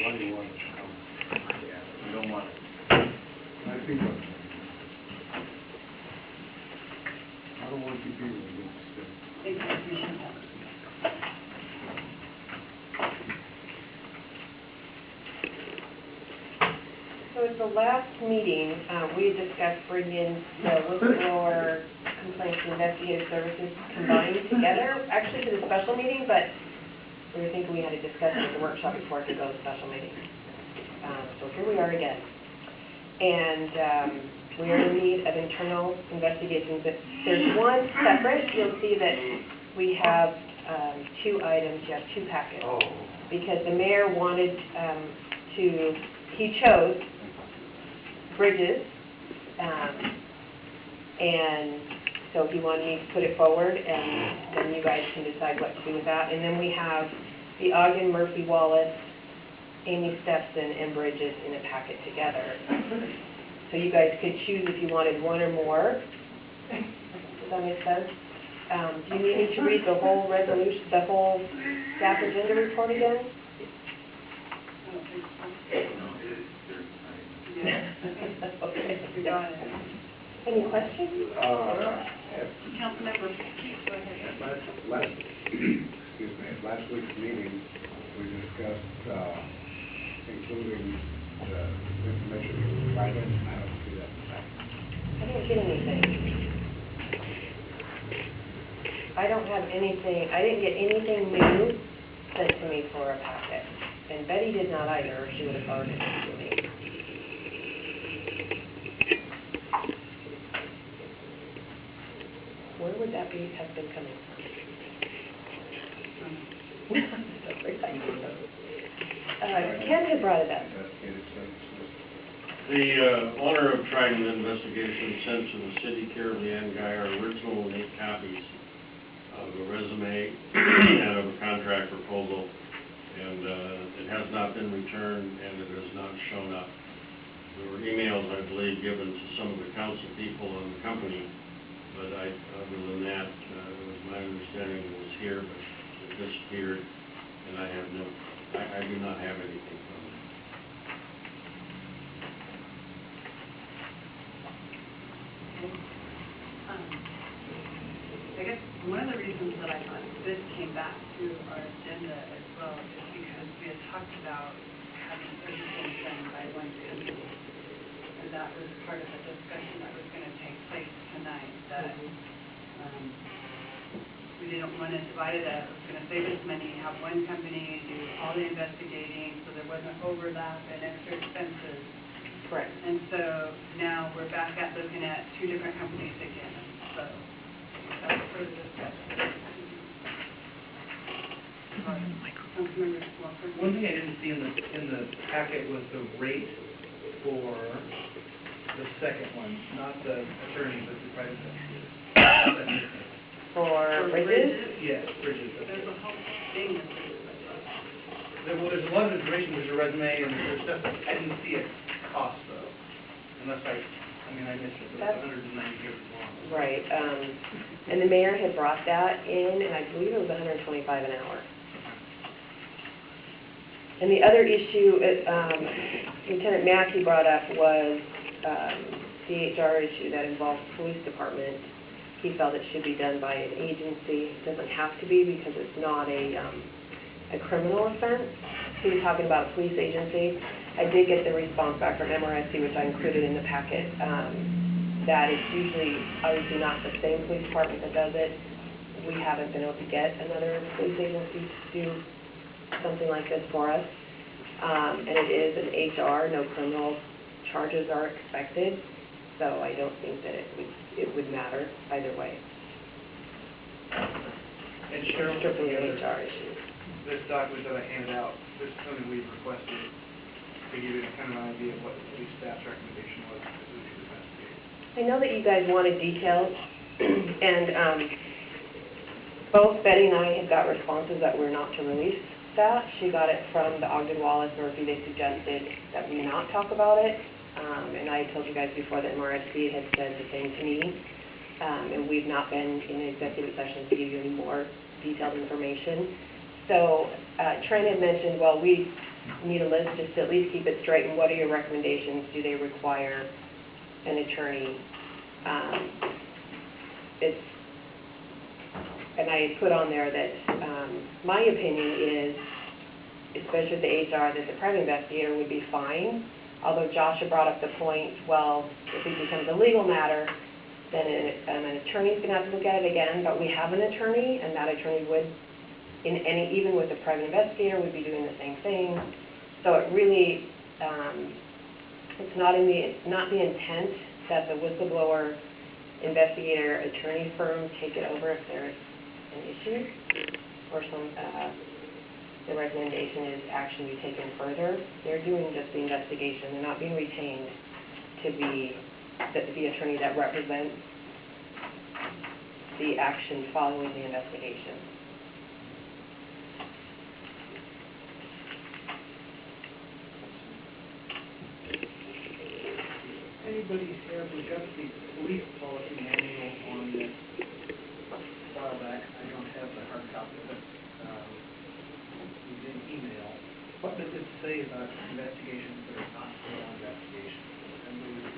Why do you want us to come? Yeah, we don't want it. I think I don't want you people to get sick. So at the last meeting, we discussed bringing the whistleblower complaints and investigative services combined together, actually to the special meeting, but we were thinking we had to discuss it at the workshop before it could go to the special meeting. So here we are again. And we are in need of internal investigations. There's one separate. You'll see that we have 2 items. You have 2 packets. Oh. Because the mayor wanted he chose bridges, and so he wanted me to put it forward, and then you guys can decide what to do with that. And then we have the Ogden, Murphy, Wallace, Amy Stepson, and Bridges in a packet together. So you guys could choose if you wanted one or more. Does that make sense? Do you need me to read the whole resolution, the whole staff agenda report again? Okay. Got it. Any questions? Councilmember, go ahead. Last week's meeting, we discussed including the information you provided, and I don't see that back. I didn't get anything. I don't have anything. I didn't get anything new sent to me for a packet. And Betty did not either, or she would have forwarded it to me. Where would that have been coming from? Ken had brought it up. The owner of Trident Investigation sent to the city, Carol Leanne Guy, our original 8 copies of a resume and of a contract proposal, and it has not been returned and it has not shown up. There were emails, I believe, given to some of the council people in the company, but other than that, it was my understanding it was here, but it disappeared, and I do not have anything from it. I guess one of the reasons that I thought this came back to our agenda as well is because we had talked about having everything done by one company. And that was part of the discussion that was going to take place tonight, that we didn't want to divide it up. It was going to save us money, have one company do all the investigating so there wasn't overlap and extra expenses. Correct. And so now we're back at looking at 2 different companies again. So that was for the discussion. Councilmember Walker. One thing I didn't see in the packet was the rate for the second one, not the attorney, but the private investigator. For bridges? Yes, bridges. There's a whole thing. Well, there's a lot of information. There's a resume and there's stuff. I didn't see a cost though, unless I missed it. But it's 190 years long. Right. And the mayor had brought that in, and I believe it was $125 an hour. And the other issue Lieutenant Mackey brought up was the HR issue that involves the police department. He felt it should be done by an agency. It doesn't have to be because it's not a criminal offense. He was talking about a police agency. I did get the response back from MRSC, which I included in the packet, that it's usually obviously not the same police department that does it. We haven't been able to get another police agency to do something like this for us. And it is an HR, no criminal charges are expected, so I don't think that it would matter either way. And Cheryl, strictly an HR issue. This document that I handed out, this is something we've requested to give you kind of an idea of what the police staff's recommendation was to do these investigations. I know that you guys wanted details, and both Betty and I had got responses that we're not to release that. She got it from the Ogden Wallace Murphy. They suggested that we not talk about it, and I told you guys before that MRSC had said the same to me, and we've not been in an executive session to give you any more detailed information. So Trent had mentioned, well, we need a list, just to at least keep it straight, and what are your recommendations? Do they require an attorney? And I put on there that my opinion is, especially with the HR, that the private investigator would be fine, although Joshua brought up the point, well, if it becomes a legal matter, then an attorney's going to have to look at it again, but we have an attorney, and that attorney would, even with the private investigator, would be doing the same thing. So it really, it's not the intent that the whistleblower investigator attorney firm take it over if there's an issue, or the recommendation is action be taken further. They're doing just the investigation. They're not being retained to be the attorney that represents the action following the investigation. Anybody have, we got the police policy manual on this a while back. I don't have the hard copy of it. We did email. What does it say about investigations that are not still on investigation? And we would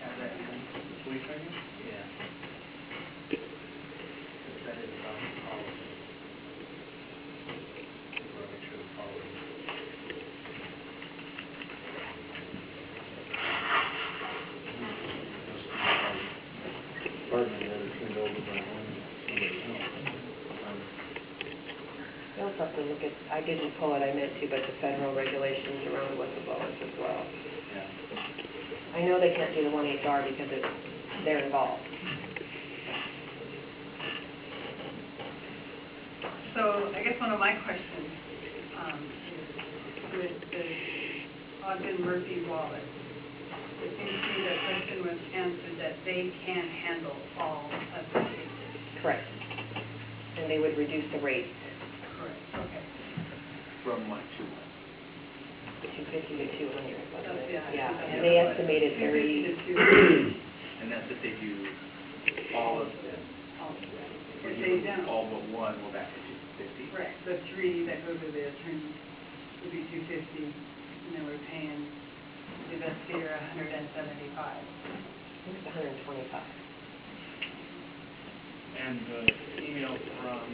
have that in the police manual? Yeah. That is about the policy. We'll make sure the policy. Pardon me, that is turned over by somebody else. You also have to look at, I didn't pull it, I meant to, but the federal regulations around whistleblowers as well. Yeah. I know they can't do the 1HR because they're involved. So I guess one of my questions is with the Ogden-Murphy wallet. It seems to me the question was answered that they can't handle all of the cases. Correct. And they would reduce the rates. Correct, okay. From what to what? 250 to 200, wasn't it? Yeah. And they estimated 250 to 200. And that's if they do all of them. All of them. If If you they do don't. all but one, we're back to 250. Right, the 3 that go to the attorney would be 250, and then we're paying the investigator 175. I think it's 125. And the email from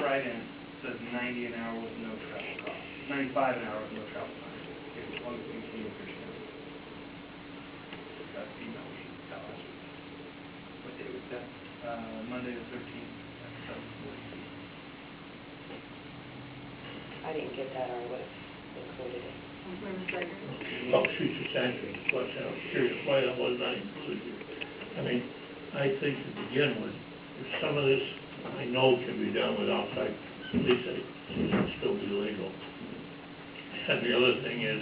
Friday says 90 an hour with no travel cost. 95 an hour with no travel time. As long as we continue to push it. That's the email we got last week. What day was that? Monday the 13th at 7:40. I didn't get that, or I would have included it. Councilmember Steiger? Well, she's just answering the question. I was curious why that was not included here. I mean, I think to begin with, if some of this, I know can be done with outside police aid, it can still be legal. And the other thing is,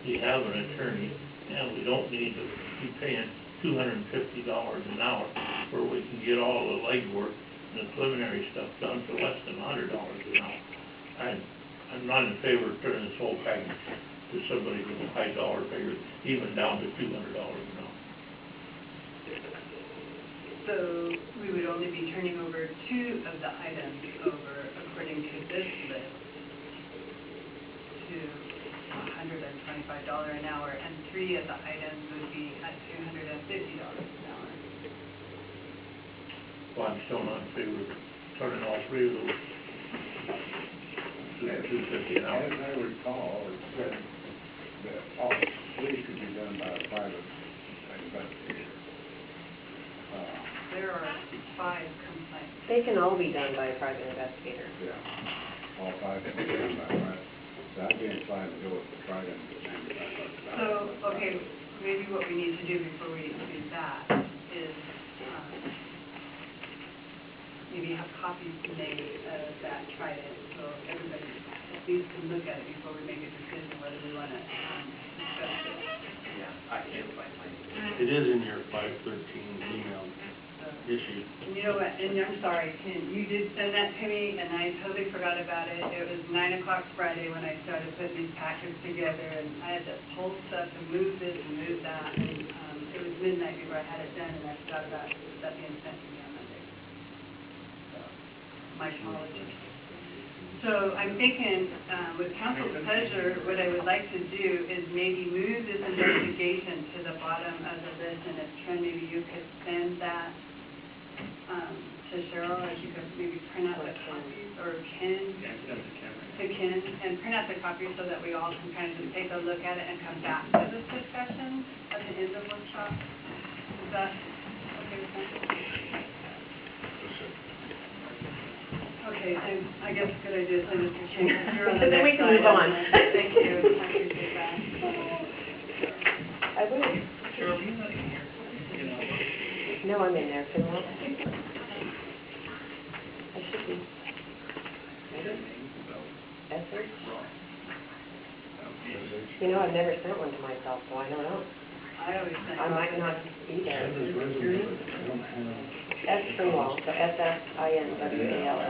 we have an attorney, and we don't need to be paying $250 an hour where we can get all the legwork and the preliminary stuff done for less than $100 an hour. I'm not in favor of turning this whole package to somebody with a high dollar figure, even down to $200 an hour. So we would only be turning over 2 of the items over, according to this list, to $125 an hour, and 3 of the items would be at $250 an hour. Well, I'm still not in favor of turning all 3 of those to $250 an hour. As I recall, it said that all police could be done by a private investigator. There are 5 complaints. They can all be done by a private investigator. Yeah, all 5 can be done by a private. So I'd be inclined to go with the private $95. So, okay, maybe what we need to do before we do that is maybe have copies made of that Trident, so everybody at least can look at it before we make a decision whether we want to discuss it. Yeah, I can't find mine. It is in your 513 email issue. And you know what, and I'm sorry, Ken, you did send that to me, and I totally forgot about it. It was 9 o'clock Friday when I started putting these packets together, and I had to pull stuff and move this and move that, and it was midnight before I had it done, and I forgot about that being sent to me on Monday. So, my apologies. So I'm thinking, with council's pleasure, what I would like to do is maybe move this investigation to the bottom of the list, and if Trent, maybe you could send that to Cheryl, if you could maybe print out the copies, or Ken, Yeah, it's done to Cameron. to Ken, and print out the copies so that we all can kind of just take a look at it and come back to this discussion at the end of workshop. Is that okay with council? Okay, I guess a good idea, so Mr. King, you're on the Then we next can move item. on. Thank you, I appreciate that. I will. Cheryl, you not in here? You know, No, I'm in there, so well. I should be. Essence? You know, I've never sent one to myself, so I don't know. I always think. I might not either. I don't have. S for wall, so S-S-I-N-W-A-L-L.